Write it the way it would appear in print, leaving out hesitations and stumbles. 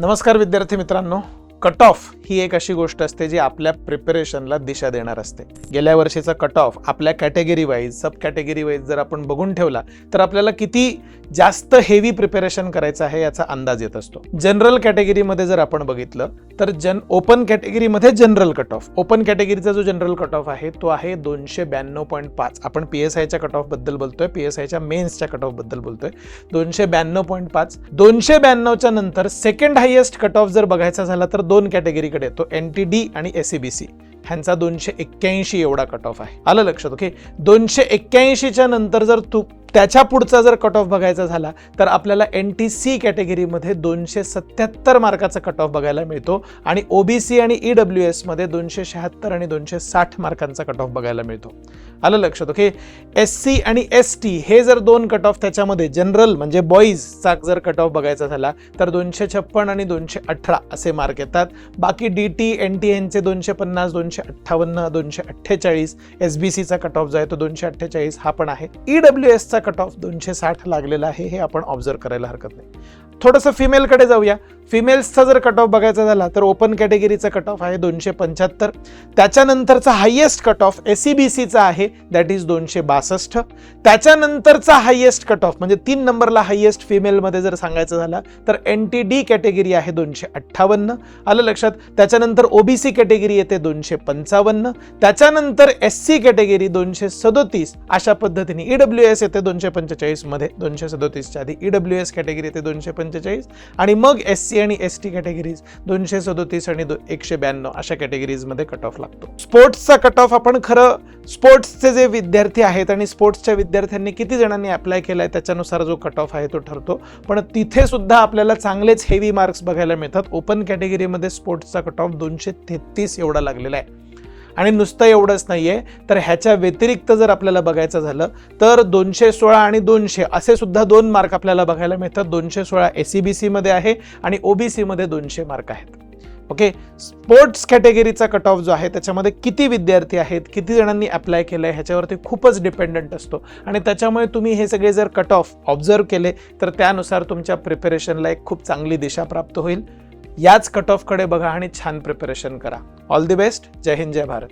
नमस्कार विद्यार्थी मित्रांनो, कट ऑफ ही एक अशी गोष्ट असते जी आपल्या प्रिपरेशनला दिशा देणार असते. गेल्या वर्षीचा कट ऑफ आपल्या कॅटेगरी वाईज, सब कॅटेगरी वाईज जर आपण बघून ठेवला तर आपल्याला किती जास्त हेवी प्रिपरेशन करायचं आहे याचा अंदाज येत असतो. जनरल कॅटेगरीमध्ये जर आपण बघितलं तर ओपन कॅटेगरीमध्ये जनरल कट ऑफ, ओपन कॅटेगरीचा जो जनरल कट ऑफ आहे तो आहे 292.5. आपण PSIच्या कट ऑफ बद्दल बोलतोय, PSIच्या मेन्सच्या कट ऑफ बद्दल बोलतोय. 292.5. 292च्या नंतर सेकंड हायेस्ट कट ऑफ जर बघायचा झाला तर दोन कॅटेगरीकडे येतो, NTD आणि SCBC. ह्यांचा 281 एवढा कट ऑफ आहे. आलं लक्षात? ओके, 281च्या नंतर जर त्याच्या पुढचा जर कट ऑफ बघायचा झाला तर आपल्याला NTC कॅटेगरीमध्ये 277 मार्काचा कट ऑफ बघायला मिळतो आणि OBC आणि EWS मध्ये 276 आणि 260 मार्कांचा कट ऑफ बघायला मिळतो. आलं लक्षात? ओके, SC आणि ST हे जर दोन कट ऑफ त्याच्यामध्ये जनरल म्हणजे बॉईजचा जर कट ऑफ बघायचा झाला तर 256 आणि 218 असे मार्क येतात. बाकी DT, NT यांचे 250, 258, 248, SBCचा कट ऑफ जो आहे तो 248 हा पण आहे. EWS कट ऑफ 260 लागलेला आहे, हे आपण ऑब्झर्व करायला हरकत नाही. थोडंसं फिमेलकडे जाऊया. फिमेल्सचा जर कट ऑफ बघायचा झाला तर ओपन कॅटेगरीचा कट ऑफ आहे 275. त्याच्यानंतरचा हायेस्ट कट ऑफ SCBCचा आहे, दॅट इज 262. त्याच्यानंतरचा हायेस्ट कट ऑफ म्हणजे 3 नंबरला हायेस्ट फिमेलमध्ये जर सांगायचं झाला तर NTD कॅटेगरी आहे 258. आलं लक्षात? त्याच्यानंतर OBC कॅटेगरी येते 255. त्याच्यानंतर SC कॅटेगरी 237. अशा पद्धतीने EWS येते 245 मध्ये, 237च्या आधी EWS कॅटेगरी येते 245 आणि मग SC आणि ST कॅटेगरीज 237 आणि 192 अशा कॅटेगरीज मध्ये कट ऑफ लागतो. स्पोर्ट्सचा कट ऑफ आपण खरं स्पोर्ट्सचे जे विद्यार्थी आहेत आणि स्पोर्ट्सच्या विद्यार्थ्यांनी किती जणांनी अप्लाय केलाय त्याच्यानुसार जो कट ऑफ आहे तो ठरतो, पण तिथे सुद्धा आपल्याला चांगलेच हेवी मार्क्स बघायला मिळतात. ओपन कॅटेगरीमध्ये स्पोर्ट्सचा कट ऑफ 233 एवढा लागलेला आहे. आणि नुसतं एवढंच नाहीये तर ह्याच्या व्यतिरिक्त जर आपल्याला बघायचं झालं तर 216 आणि 200 असे सुद्धा 2 मार्क आपल्याला बघायला मिळतात. 216 SCBC मध्ये आहे आणि OBC मध्ये 200 मार्क आहेत. ओके, स्पोर्ट्स कॅटेगरीचा कट ऑफ जो आहे त्याच्यामध्ये किती विद्यार्थी आहेत, किती जणांनी अप्लाय केलंय ह्याच्यावरती खूपच डिपेंडंट असतो आणि त्याच्यामुळे तुम्ही हे सगळे जर कट ऑफ ऑब्झर्व केले तर त्यानुसार तुमच्या प्रिपरेशनला एक खूप चांगली दिशा प्राप्त होईल. याच कट ऑफकडे बघा आणि छान प्रिपरेशन करा. All the best. जय हिंद, जय भारत.